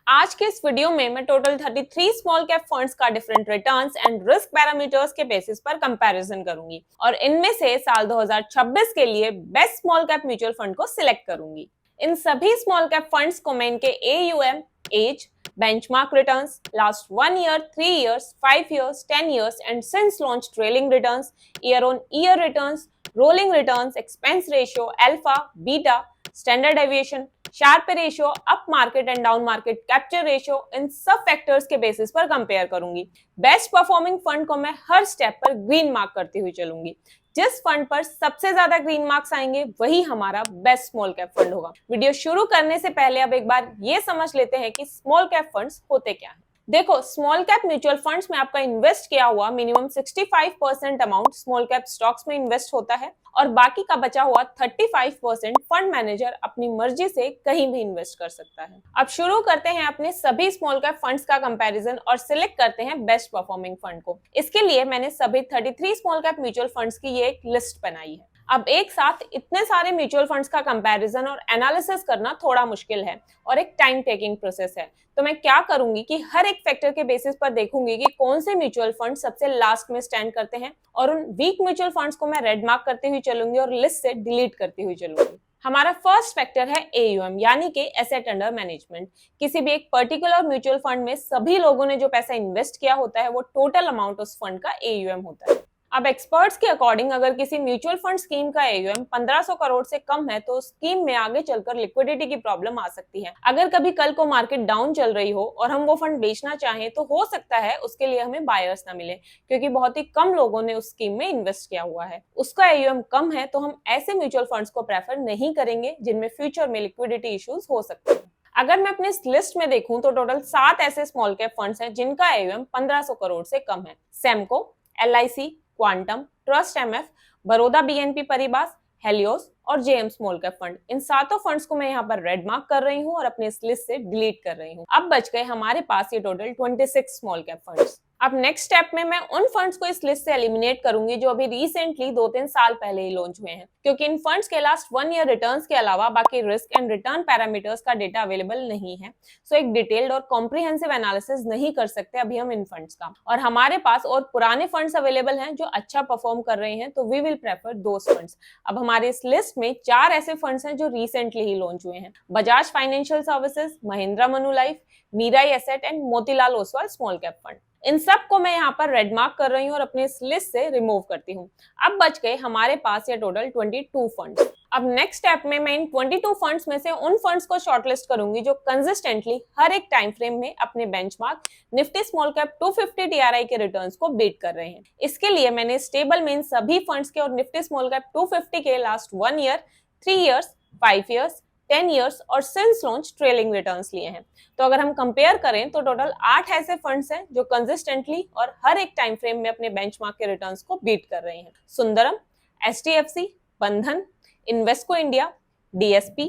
आज के इस वीडियो में मैं टोटल 33 स्मॉल कैप फंड्स का different returns and risk parameters के बेसिस पर कंपैरिजन करूंगी और इनमें से साल 2026 के लिए best small cap mutual fund को सिलेक्ट करूंगी। इन सभी स्मॉल कैप फंड्स को मैं इनके AUM, age, benchmark returns, last 1 year, 3 years, 5 years, 10 years, and since launch trailing returns, year-on-year returns, rolling returns, expense ratio, alpha, beta, standard deviation, Sharpe ratio, up market and down market capture ratio, इन सब factors के basis पर compare करूंगी। Best performing fund को मैं हर step पर Green Marc करती हुई चलूंगी। जिस फंड पर सबसे ज्यादा ग्रीन मार्क्स आएंगे वही हमारा बेस्ट स्मॉल कैप फंड होगा। वीडियो शुरू करने से पहले अब एक बार ये समझ लेते हैं कि स्मॉल कैप फंड्स होते क्या हैं। देखो, स्मॉल कैप म्यूचुअल फंड्स में आपका इन्वेस्ट किया हुआ minimum 65% amount small cap stocks में इन्वेस्ट होता है और बाकी का बचा हुआ 35% फंड मैनेजर अपनी मर्जी से कहीं भी इन्वेस्ट कर सकता है। अब शुरू करते हैं अपने सभी स्मॉल कैप फंड्स का कंपैरिजन और सिलेक्ट करते हैं बेस्ट परफॉर्मिंग फंड को। इसके लिए मैंने सभी 33 स्मॉल कैप म्यूचुअल फंड्स की ये एक लिस्ट बनाई है। अब एक साथ इतने सारे म्यूचुअल फंड्स का कंपैरिजन और एनालिसिस करना थोड़ा मुश्किल है और एक टाइम टेकिंग प्रोसेस है। तो मैं क्या करूंगी कि हर एक फैक्टर के बेसिस पर देखूंगी कि कौन से म्यूचुअल फंड सबसे लास्ट में स्टैंड करते हैं और उन वीक म्यूचुअल फंड्स को मैं रेड मार्क करती हुई चलूंगी और लिस्ट से डिलीट करती हुई चलूंगी। हमारा फर्स्ट फैक्टर है AUM यानी कि एसेट अंडर मैनेजमेंट। किसी भी एक पर्टिकुलर म्यूचुअल फंड में सभी लोगों ने जो पैसा इन्वेस्ट किया होता है वो टोटल अमाउंट उस फंड का AUM होता है। अब एक्सपर्ट्स के अकॉर्डिंग अगर किसी म्यूचुअल फंड स्कीम का AUM 1500 करोड़ से कम है तो स्कीम में आगे चलकर लिक्विडिटी की प्रॉब्लम आ सकती है। अगर कभी कल को मार्केट डाउन चल रही हो और हम वो फंड बेचना चाहें तो हो सकता है उसके लिए हमें बायर्स ना मिले क्योंकि बहुत ही कम लोगों ने उस स्कीम में इन्वेस्ट किया हुआ है। उसका AUM कम है तो हम ऐसे म्यूचुअल फंड्स को प्रेफर नहीं करेंगे जिनमें फ्यूचर में लिक्विडिटी इश्यूज हो सकते हैं। अगर मैं अपने इस लिस्ट में देखूं तो टोटल 7 ऐसे स्मॉल कैप फंड्स हैं जिनका AUM 1500 करोड़ से कम है। सेमको, LIC, quantum, trust MF, Baroda BNP Paribas, Helios और JM स्मॉल कैप फंड, इन सातों फंड्स को मैं यहाँ पर रेड मार्क कर रही हूँ और अपने इस लिस्ट से डिलीट कर रही हूँ। अब बच गए हमारे पास ये टोटल 26 स्मॉल कैप फंड्स। अब नेक्स्ट स्टेप में मैं उन फंड्स को इस लिस्ट से एलिमिनेट करूंगी जो अभी रिसेंटली 2-3 साल पहले ही लॉन्च हुए हैं क्योंकि इन फंड्स के लास्ट 1 ईयर रिटर्न्स के अलावा बाकी रिस्क एंड रिटर्न पैरामीटर्स का डेटा अवेलेबल नहीं है। सो एक डिटेल्ड और कॉम्प्रिहेंसिव एनालिसिस नहीं कर सकते अभी हम इन फंड्स का, और हमारे पास और पुराने फंड्स अवेलेबल हैं जो अच्छा परफॉर्म कर रहे हैं तो we will prefer those funds. अब हमारे इस लिस्ट में 4 ऐसे फंड्स हैं जो रिसेंटली ही लॉन्च हुए हैं: Bajaj financial services, Mahindra Manulife, Mirae Asset and Motilal Oswal small cap fund. इन सब को मैं यहाँ पर रेड मार्क कर रही हूँ और अपने इस लिस्ट से रिमूव करती हूँ। अब बच गए हमारे पास ये टोटल 22 फंड्स। अब नेक्स्ट स्टेप में मैं इन 22 फंड्स में से उन फंड्स को शॉर्टलिस्ट करूंगी जो कंसिस्टेंटली हर एक टाइम फ्रेम में अपने benchmark Nifty small cap 250 TRI के रिटर्न्स को बीट कर रहे हैं। इसके लिए मैंने इस टेबल में इन सभी फंड्स के और निफ्टी स्मॉल कैप 250 के last 1 year, 3 years, 5 years, 10 years और सिंस लॉन्च ट्रेलिंग रिटर्न्स लिए हैं। तो अगर हम कंपेयर करें तो टोटल 8 ऐसे फंड्स हैं जो कंसिस्टेंटली और हर एक टाइम फ्रेम में अपने बेंचमार्क के रिटर्न्स को बीट कर रहे हैं: Sundaram, HDFC, Bandhan, Invesco India, DSP,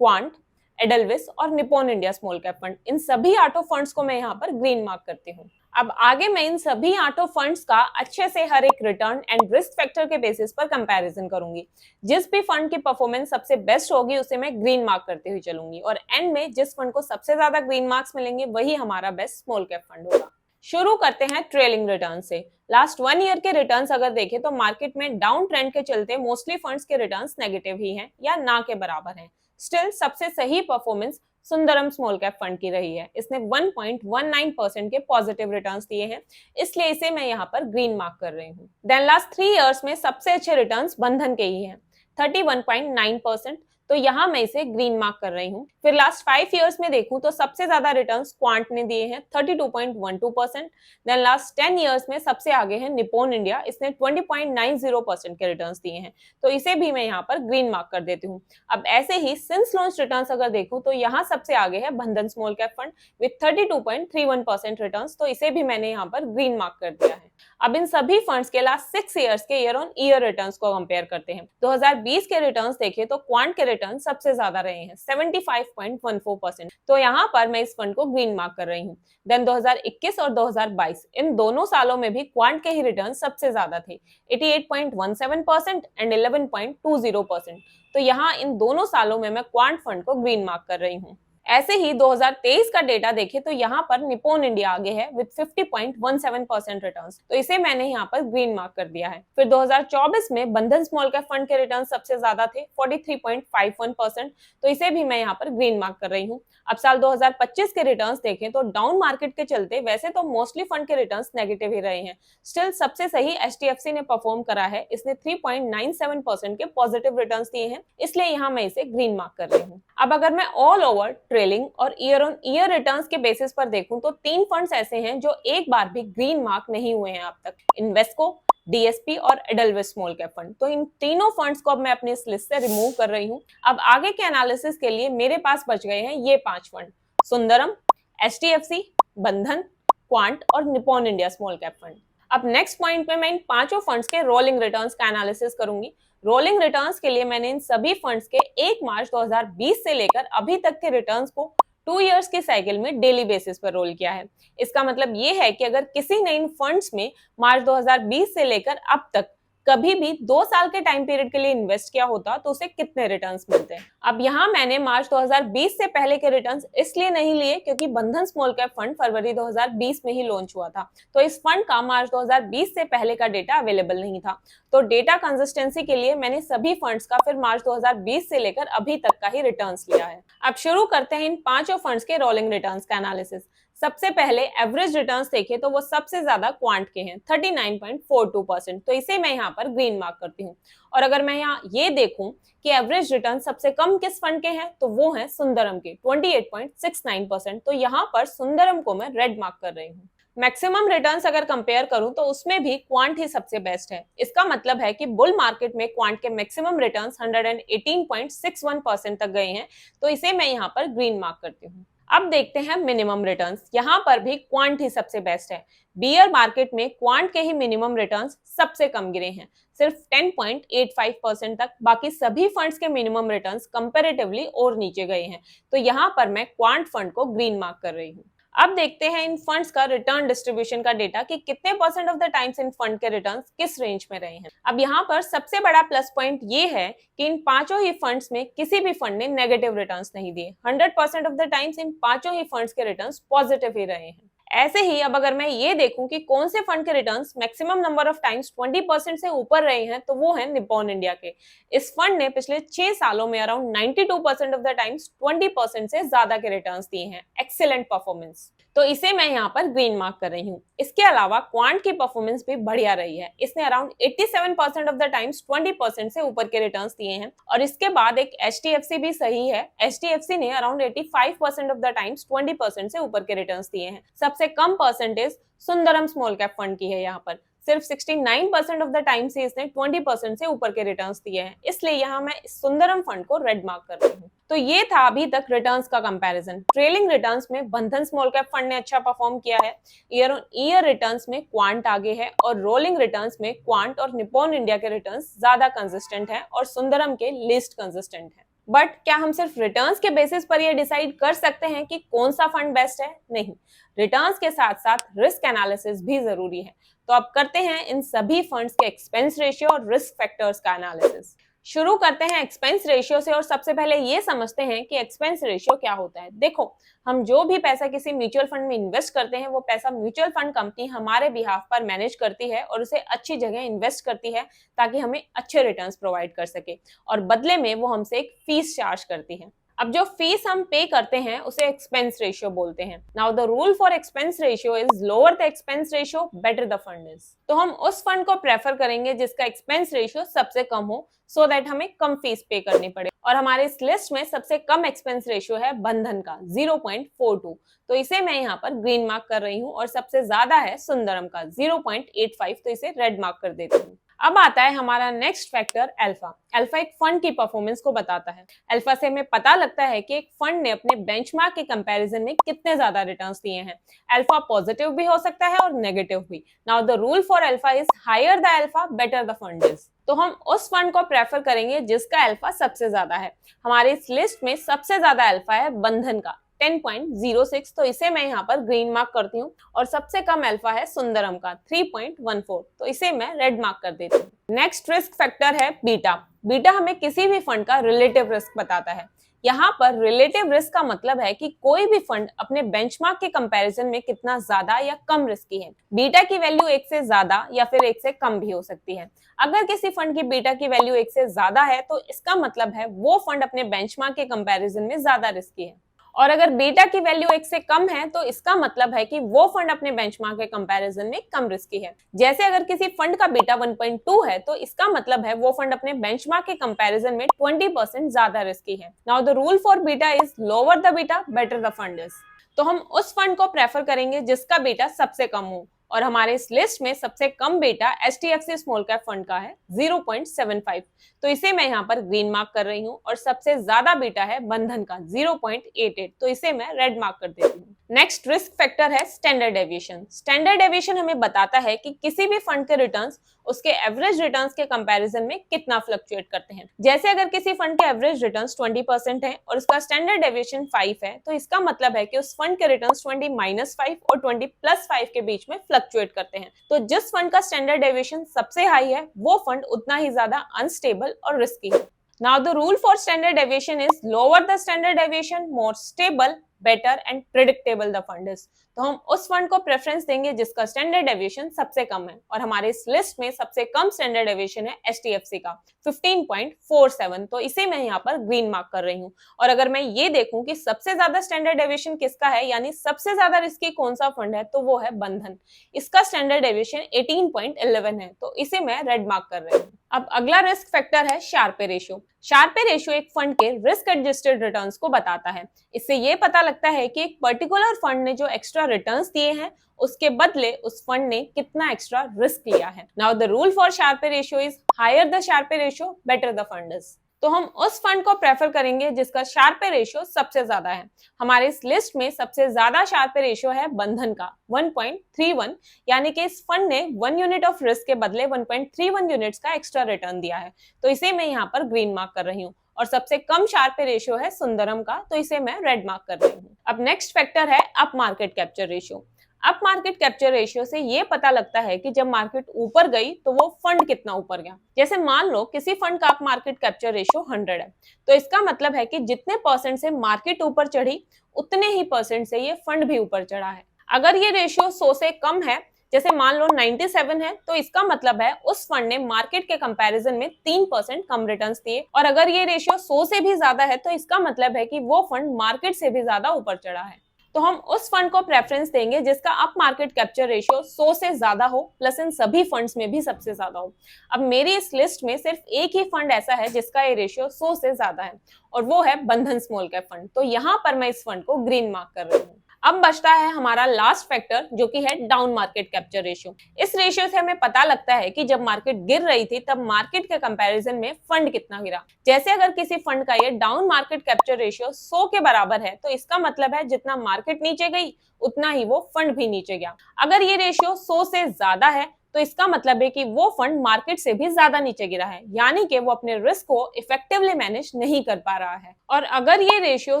Quant, Edelweiss और Nippon India small cap fund. इन सभी 8 फंड्स को मैं यहाँ पर ग्रीन मार्क करती हूँ। अब आगे मैं इन सभी 8 फंड्स का अच्छे से हर एक रिटर्न एंड रिस्क फैक्टर के बेसिस पर कंपैरिजन करूंगी। जिस भी फंड की परफॉर्मेंस सबसे बेस्ट होगी उसे मैं ग्रीन मार्क करते हुए चलूंगी और एंड में जिस फंड को सबसे ज्यादा ग्रीन मार्क्स मिलेंगे वही हमारा बेस्ट स्मॉल कैप फंड होगा। शुरू करते हैं ट्रेलिंग रिटर्न से। लास्ट 1 ईयर के रिटर्न्स अगर देखें तो मार्केट में डाउन ट्रेंड के चलते मोस्टली फंड्स के रिटर्न्स नेगेटिव ही हैं या ना के बराबर हैं। स्टिल सबसे सही performance Sundaram small cap fund की रही है। इसने 1.19% के पॉजिटिव रिटर्न्स दिए हैं, इसलिए इसे मैं यहाँ पर ग्रीन मार्क कर रही हूँ। देन लास्ट 3 इयर्स में सबसे अच्छे रिटर्न्स बंधन के ही हैं, 31.9%, तो यहाँ मैं इसे ग्रीन मार्क कर रही हूँ। फिर लास्ट 5 इयर्स में देखूं तो सबसे ज्यादा रिटर्न्स क्वांट ने दिए हैं, 32.12%। देन लास्ट 10 इयर्स में सबसे आगे है निप्पॉन इंडिया, इसने 20.90% के रिटर्न्स दिए हैं, तो इसे भी मैं यहाँ पर ग्रीन मार्क कर देती हूँ। अब ऐसे ही सिंस लॉन्च रिटर्न्स अगर देखूं तो यहाँ सबसे आगे है बंधन small cap fund with 32.31% returns, तो इसे भी मैंने यहाँ पर ग्रीन मार्क कर दिया है। अब इन सभी फंड्स के लास्ट 6 इयर्स के ईयर ऑन ईयर रिटर्न्स को कंपेयर करते हैं। 2020 के रिटर्न्स देखें तो क्वांट के रिटर्न सबसे ज्यादा रहे हैं, 75.14%, तो यहाँ पर मैं इस फंड को ग्रीन मार्क कर रही हूँ। देन 2021 और 2022 इन दोनों सालों में भी क्वांट के ही रिटर्न सबसे ज्यादा थे, 88.17% एंड 11.20%, तो यहाँ इन दोनों सालों में मैं क्वांट फंड को ग्रीन मार्क कर रही हूँ। ऐसे ही 2023 का डेटा देखें तो यहाँ पर निप्पॉन इंडिया आगे है विद 50.17% रिटर्न्स, तो इसे मैंने यहाँ पर ग्रीन मार्क कर दिया है। फिर 2024 में बंधन स्मॉल कैप फंड के रिटर्न सबसे ज्यादा थे 43.51%, तो इसे भी मैं यहाँ पर ग्रीन मार्क कर रही हूँ। अब साल 2025 के रिटर्न्स देखें तो डाउन मार्केट के चलते वैसे तो मोस्टली फंड के रिटर्न्स नेगेटिव ही रहे हैं, स्टिल सबसे सही HDFC ने परफॉर्म करा है, इसने 3.97% के पॉजिटिव रिटर्न्स दिए हैं, इसलिए यहाँ मैं इसे ग्रीन मार्क कर रही हूँ। अब अगर मैं ऑल ओवर ट्रेलिंग और ईयर ऑन ईयर रिटर्न्स के बेसिस पर देखूं तो 3 फंड्स ऐसे हैं जो एक बार भी ग्रीन मार्क नहीं हुए हैं अब तक, इन्वेस्को, DSP और एडलवेस स्मॉल कैप फंड। तो इन तीनों फंड्स को अब मैं अपनी इस लिस्ट से रिमूव कर रही हूँ। अब आगे के एनालिसिस के लिए मेरे पास बच गए हैं ये 5 फंड, सुंदरम, HDFC, बंधन, क्वांट और Nippon India small cap fund. अब नेक्स्ट पॉइंट पे मैं इन पांचों फंड्स के रोलिंग रिटर्न्स का एनालिसिस करूंगी। रोलिंग रिटर्न्स के लिए मैंने इन सभी फंड्स के 1 मार्च 2020 से लेकर अभी तक के रिटर्न्स को 2 इयर्स की साइकिल में डेली बेसिस पर रोल किया है। इसका मतलब ये है कि अगर किसी ने इन फंड्स में मार्च 2020 से लेकर अब तक कभी भी 2 साल के टाइम पीरियड के लिए इन्वेस्ट किया होता तो उसे कितने रिटर्न्स मिलते हैं। अब यहाँ मैंने मार्च 2020 से पहले के रिटर्न्स इसलिए नहीं लिए क्योंकि बंधन स्मॉल कैप फंड फरवरी 2020 में ही लॉन्च हुआ था, तो इस फंड का मार्च 2020 से पहले का डेटा अवेलेबल नहीं था। तो डेटा कंसिस्टेंसी के लिए मैंने सभी फंड्स का फिर मार्च 2020 से लेकर अभी तक का ही रिटर्न्स लिया है। अब शुरू करते हैं इन पांचों फंड्स के रोलिंग रिटर्न्स का एनालिसिस। सबसे पहले एवरेज रिटर्न्स देखें तो वो सबसे ज्यादा क्वांट के हैं 39.42%, तो इसे मैं यहाँ पर ग्रीन मार्क करती हूँ। और अगर मैं यहाँ ये देखूं कि एवरेज रिटर्न सबसे कम किस फंड के हैं तो वो है सुंदरम के 28.69%, तो यहाँ पर सुंदरम को मैं रेड मार्क कर रही हूँ। मैक्सिमम रिटर्न्स अगर कंपेयर करूं तो उसमें भी क्वांट ही सबसे बेस्ट है। इसका मतलब है कि बुल मार्केट में क्वांट के मैक्सिमम रिटर्न्स 118.61% तक गए हैं, तो इसे मैं यहाँ पर ग्रीन मार्क करती हूँ। अब देखते हैं मिनिमम रिटर्न्स, यहाँ पर भी क्वांट ही सबसे बेस्ट है। बियर मार्केट में क्वांट के ही मिनिमम रिटर्न्स सबसे कम गिरे हैं, सिर्फ 10.85% तक। बाकी सभी फंड्स के मिनिमम रिटर्न्स कंपैरेटिवली और नीचे गए हैं, तो यहाँ पर मैं क्वांट फंड को ग्रीन मार्क कर रही हूँ। अब देखते हैं इन फंड्स का रिटर्न डिस्ट्रीब्यूशन का डेटा कि कितने percent of the times in fund के रिटर्न्स किस रेंज में रहे हैं। अब यहाँ पर सबसे बड़ा प्लस पॉइंट ये है कि इन पांचों ही फंड्स में किसी भी फंड ने नेगेटिव रिटर्न्स नहीं दिए। 100% ऑफ द टाइम्स इन पांचों ही फंड्स के रिटर्न्स पॉजिटिव ही रहे हैं। ऐसे ही अब अगर मैं ये देखूं कि कौन से फंड के returns maximum number of times 20% से ऊपर रहे हैं तो वो है निप्पॉन इंडिया के। इस फंड ने पिछले 6 सालों में अराउंड 92% ऑफ द टाइम्स 20% से ज्यादा के रिटर्न्स दिए हैं। एक्सीलेंट परफॉर्मेंस, तो इसे मैं यहाँ पर ग्रीन मार्क कर रही हूँ। इसके अलावा क्वांट की परफॉर्मेंस भी बढ़िया रही है, इसने अराउंड 87% ऑफ द टाइम्स 20% से ऊपर के रिटर्न्स दिए हैं। और इसके बाद एक HDFC भी सही है, HDFC ने अराउंड 85% ऑफ द टाइम्स 20% से ऊपर के रिटर्न्स दिए हैं। सबसे कम percentage Sundaram small cap fund की है, यहाँ पर सिर्फ 69% ऑफ द टाइम्स ही इसने 20% से ऊपर के रिटर्न्स दिए हैं, इसलिए यहाँ मैं सुंदरम फंड को रेड मार्क कर रही हूँ। तो ये था अभी तक रिटर्न्स का कंपैरिजन। ट्रेलिंग रिटर्न्स में बंधन स्मॉल कैप फंड ने अच्छा परफॉर्म किया है, ईयर ऑन ईयर रिटर्न्स में क्वांट आगे है और रोलिंग रिटर्न्स में क्वांट और निप्पॉन इंडिया के रिटर्न्स ज्यादा कंसिस्टेंट है और सुंदरम के लीस्ट कंसिस्टेंट है। बट क्या हम सिर्फ रिटर्न्स के बेसिस पर ये डिसाइड कर सकते हैं कि कौन सा फंड बेस्ट है? नहीं, रिटर्न्स के साथ साथ रिस्क एनालिसिस भी जरूरी है। तो अब करते हैं इन सभी फंड्स के एक्सपेंस रेशियो और रिस्क फैक्टर्स का एनालिसिस। शुरू करते हैं एक्सपेंस रेशियो से और सबसे पहले ये समझते हैं कि एक्सपेंस रेशियो क्या होता है। देखो, हम जो भी पैसा किसी म्यूचुअल फंड में इन्वेस्ट करते हैं वो पैसा म्यूचुअल फंड कंपनी हमारे बिहाफ पर मैनेज करती है और उसे अच्छी जगह इन्वेस्ट करती है ताकि हमें अच्छे रिटर्न्स प्रोवाइड कर सके, और बदले में वो हमसे एक फीस चार्ज करती है। अब जो फीस हम पे करते हैं उसे एक्सपेंस रेशियो बोलते हैं। Now the rule for expense ratio is lower the expense ratio better the fund is. तो हम उस फंड को प्रेफर करेंगे जिसका एक्सपेंस रेशियो सबसे कम हो, सो दैट हमें कम फीस पे करनी पड़े। और हमारे इस लिस्ट में सबसे कम एक्सपेंस रेशियो है बंधन का 0.42, तो इसे मैं यहाँ पर ग्रीन मार्क कर रही हूँ। और सबसे ज्यादा है सुंदरम का 0.85, तो इसे रेड मार्क कर देती हूँ। अब आता है हमारा नेक्स्ट फैक्टर अल्फा। अल्फा एक फंड की परफॉर्मेंस को बताता है। अल्फा से हमें पता लगता है कि एक फंड ने अपने बेंचमार्क के कंपैरिजन में कितने ज्यादा रिटर्न्स दिए हैं। अल्फा पॉजिटिव भी हो सकता है और नेगेटिव भी। Now the rule for alpha is higher the alpha better the fund is. तो हम उस फंड को प्रेफर करेंगे जिसका अल्फा सबसे ज्यादा है। हमारी इस लिस्ट में सबसे ज्यादा अल्फा है बंधन का 10.06, तो इसे मैं यहाँ पर ग्रीन मार्क करती हूँ। और सबसे कम अल्फा है सुंदरम का 3.14, तो इसे मैं रेड मार्क कर देती हूँ। नेक्स्ट रिस्क फैक्टर है बीटा। बीटा हमें किसी भी फंड का रिलेटिव रिस्क बताता है। यहाँ पर रिलेटिव रिस्क का मतलब है कि कोई भी फंड अपने बेंचमार्क के कंपैरिजन में कितना ज्यादा या कम रिस्की है। बीटा की वैल्यू 1 से ज्यादा या फिर 1 से कम भी हो सकती है। अगर किसी फंड की बीटा की वैल्यू 1 से ज्यादा है तो इसका मतलब है वो फंड अपने बेंचमार्क के कंपैरिजन में ज्यादा रिस्की है, और अगर बीटा की वैल्यू 1 से कम है तो इसका मतलब है कि वो फंड अपने बेंचमार्क के कंपैरिजन में कम रिस्की है। जैसे अगर किसी फंड का बीटा 1.2 है तो इसका मतलब है वो फंड अपने बेंचमार्क के कंपैरिजन में 20% ज्यादा रिस्की है। Now the rule for beta is lower the beta better the fund is. तो हम उस फंड को प्रेफर करेंगे जिसका बीटा सबसे कम हो, और हमारे इस लिस्ट में सबसे कम beta HDFC small cap fund का है 0.75, तो इसे मैं यहाँ पर ग्रीन मार्क कर रही हूँ। और सबसे ज्यादा बीटा है बंधन का 0.88, तो इसे मैं रेड मार्क कर देती हूँ। नेक्स्ट रिस्क फैक्टर है स्टैंडर्ड डेविएशन। स्टैंडर्ड डेविएशन हमें बताता है कि किसी भी फंड के रिटर्न्स उसके एवरेज रिटर्न्स के कंपैरिजन में कितना फ्लक्चुएट करते हैं। जैसे अगर किसी फंड के एवरेज रिटर्न्स 20% है और उसका स्टैंडर्ड डेविएशन 5 है तो इसका मतलब है कि उस फंड के रिटर्न्स 20-5 और 20+5 के बीच में फ्लक्चुएट करते हैं। तो जिस फंड का स्टैंडर्ड डेविएशन सबसे हाई है वो फंड उतना ही ज्यादा अनस्टेबल और रिस्की है। Now the rule for standard deviation is lower the standard deviation, more stable, better and predictable the fund is। तो हम उस फंड को प्रेफरेंस देंगे जिसका स्टैंडर्ड डेविएशन सबसे कम है, और हमारे इस लिस्ट में सबसे कम स्टैंडर्ड डेविएशन है HDFC का 15.47, तो इसे मैं यहाँ पर ग्रीन मार्क कर रही हूँ। और अगर मैं ये देखूं कि सबसे ज्यादा स्टैंडर्ड डेविएशन किसका है, यानी सबसे ज्यादा रिस्की कौन सा फंड है, तो वो है बंधन। इसका स्टैंडर्ड डेविएशन 18.11 है, तो इसे मैं रेड मार्क कर रही हूँ। अब अगला रिस्क फैक्टर है शार्पे रेशियो। शार्पे रेशियो एक फंड के रिस्क एडजस्टेड रिटर्न्स को बताता है। इससे ये पता लगता है कि एक पर्टिकुलर फंड ने जो एक्स्ट्रा रिटर्न्स दिए हैं उसके बदले उस फंड ने कितना एक्स्ट्रा रिस्क लिया है। Now the rule for Sharpe ratio is higher the Sharpe ratio better the fund is. तो हम उस फंड को प्रेफर करेंगे जिसका शार्पे रेशियो सबसे ज्यादा है। हमारे इस लिस्ट में सबसे ज्यादा शार्पे रेशियो है बंधन का 1.31, यानी कि इस फंड ने 1 यूनिट ऑफ रिस्क के बदले 1.31 यूनिट्स का एक्स्ट्रा रिटर्न दिया है, तो इसे मैं यहाँ पर ग्रीन मार्क कर रही हूँ। और सबसे कम शार्पे रेशियो है सुंदरम का, तो इसे मैं रेड मार्क कर रही हूँ। अब नेक्स्ट फैक्टर है up market capture ratio. Up market capture ratio से ये पता लगता है कि जब मार्केट ऊपर गई तो वो फंड कितना ऊपर गया। जैसे मान लो किसी फंड का अप मार्केट कैप्चर रेशियो 100 है, तो इसका मतलब है कि जितने परसेंट से मार्केट ऊपर चढ़ी उतने ही परसेंट से ये फंड भी ऊपर चढ़ा है। अगर ये रेशियो 100 से कम है, जैसे मान लो 97 है, तो इसका मतलब है उस फंड ने मार्केट के कंपैरिजन में 3% कम रिटर्न्स दिए। और अगर ये रेशियो 100 से भी ज्यादा है तो इसका मतलब है कि वो फंड मार्केट से भी ज्यादा ऊपर चढ़ा है। तो हम उस फंड को प्रेफरेंस देंगे जिसका अप मार्केट कैप्चर रेशियो 100 से ज्यादा हो, प्लस इन सभी फंड्स में भी सबसे ज्यादा हो। अब मेरी इस लिस्ट में सिर्फ एक ही फंड ऐसा है जिसका ये रेशियो 100 से ज्यादा है, और वो है बंधन स्मॉल कैप फंड। तो यहाँ पर मैं इस फंड को ग्रीन मार्क कर रही हूँ। अब बचता है हमारा लास्ट फैक्टर जो कि है डाउन मार्केट कैप्चर रेशियो। इस रेशियो से हमें पता लगता है कि जब मार्केट गिर रही थी तब मार्केट के कंपैरिजन में फंड कितना गिरा। जैसे अगर किसी फंड का ये डाउन मार्केट कैप्चर रेशियो 100 के बराबर है तो इसका मतलब है जितना मार्केट नीचे गई उतना ही वो फंड भी नीचे गया। अगर ये रेशियो 100 से ज्यादा है तो इसका मतलब है कि वो फंड मार्केट से भी ज्यादा नीचे गिरा है, यानी कि वो अपने रिस्क को इफेक्टिवली मैनेज नहीं कर पा रहा है। और अगर ये रेशियो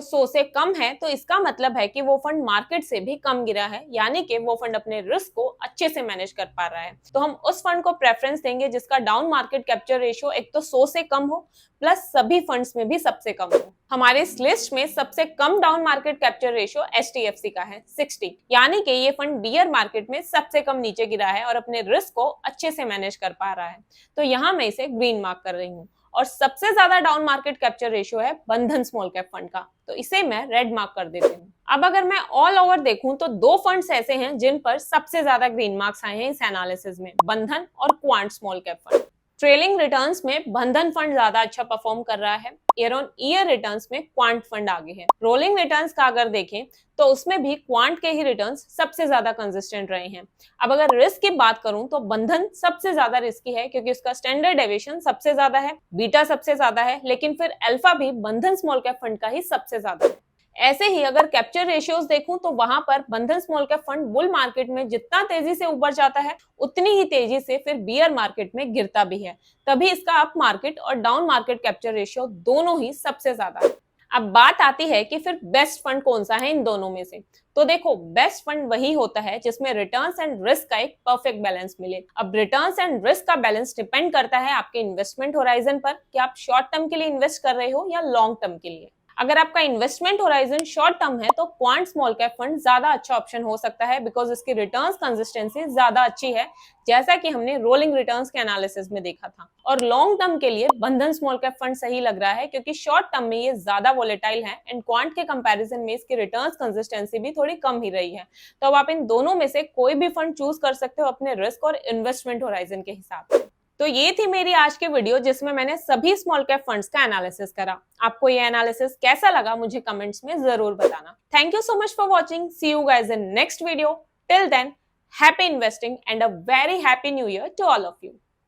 100 से कम है तो इसका मतलब है कि वो फंड मार्केट से भी कम गिरा है, यानी कि वो फंड अपने रिस्क को अच्छे से मैनेज कर पा रहा है। तो हम उस फंड को प्रेफरेंस देंगे जिसका डाउन मार्केट कैप्चर रेशियो एक तो 100 से कम हो, प्लस सभी फंड्स में भी सबसे कम हो। हमारे इस लिस्ट में सबसे come down market capture ratio HDFC का है 60, यानी कि ये फंड बियर मार्केट में सबसे कम नीचे गिरा है और अपने रिस्क को अच्छे से मैनेज कर पा रहा है, तो यहाँ मैं इसे ग्रीन मार्क कर रही हूँ। और सबसे ज्यादा डाउन मार्केट कैप्चर रेशियो है बंधन स्मॉल कैप फंड का, तो इसे मैं रेड मार्क कर देती हूँ। अब अगर मैं ऑल ओवर देखूं तो दो फंड्स ऐसे हैं जिन पर सबसे ज्यादा ग्रीन मार्क्स आए हैं इस एनालिसिस में, बंधन और quant small cap fund. Trailing returns में बंधन फंड ज्यादा अच्छा परफॉर्म कर रहा है, ईयर ऑन ईयर रिटर्न्स में क्वांट फंड आगे है। रोलिंग रिटर्न्स का अगर देखें तो उसमें भी क्वांट के ही रिटर्न्स सबसे ज्यादा कंसिस्टेंट रहे हैं। अब अगर रिस्क की बात करूं तो बंधन सबसे ज्यादा रिस्की है क्योंकि उसका स्टैंडर्ड डेविएशन सबसे ज्यादा है, बीटा सबसे ज्यादा है, लेकिन फिर अल्फा भी बंधन स्मॉल कैप फंड का ही सबसे ज्यादा है। ऐसे ही अगर कैप्चर रेशियोज देखूं तो वहां पर बंधन small cap fund bull market में जितना तेजी से ऊपर जाता है उतनी ही तेजी से फिर बियर मार्केट में गिरता भी है, तभी इसका अप मार्केट और डाउन मार्केट कैप्चर रेशियो दोनों ही सबसे ज्यादा है। अब बात आती है कि फिर बेस्ट फंड कौन सा है इन दोनों में से। तो देखो, बेस्ट फंड वही होता है जिसमें रिटर्न्स एंड रिस्क का एक परफेक्ट बैलेंस मिले। अब रिटर्न्स एंड रिस्क का बैलेंस डिपेंड करता है आपके इन्वेस्टमेंट होराइजन पर कि आप शॉर्ट टर्म के लिए इन्वेस्ट कर रहे हो या लॉन्ग टर्म के लिए। अगर आपका इन्वेस्टमेंट होराइजन शॉर्ट टर्म है तो क्वांट स्मॉल कैप फंड ज्यादा अच्छा ऑप्शन हो सकता है बिकॉज इसकी रिटर्न्स कंसिस्टेंसी ज्यादा अच्छी है, जैसा कि हमने रोलिंग रिटर्न्स के एनालिसिस में देखा था। और लॉन्ग टर्म के लिए बंधन स्मॉल कैप फंड सही लग रहा है क्योंकि शॉर्ट टर्म में ये ज्यादा वोलेटाइल है एंड क्वांट के कंपैरिजन में इसकी रिटर्न्स कंसिस्टेंसी भी थोड़ी कम ही रही है। तो अब आप इन दोनों में से कोई भी फंड चूज कर सकते हो अपने रिस्क और इन्वेस्टमेंट होराइजन के हिसाब से। तो ये थी मेरी आज की वीडियो जिसमें मैंने सभी स्मॉल कैप फंड्स का एनालिसिस करा। आपको ये एनालिसिस कैसा लगा मुझे कमेंट्स में जरूर बताना। Thank you so much for watching. See you guys in next video. Till then, happy investing and a very happy new year to all of you.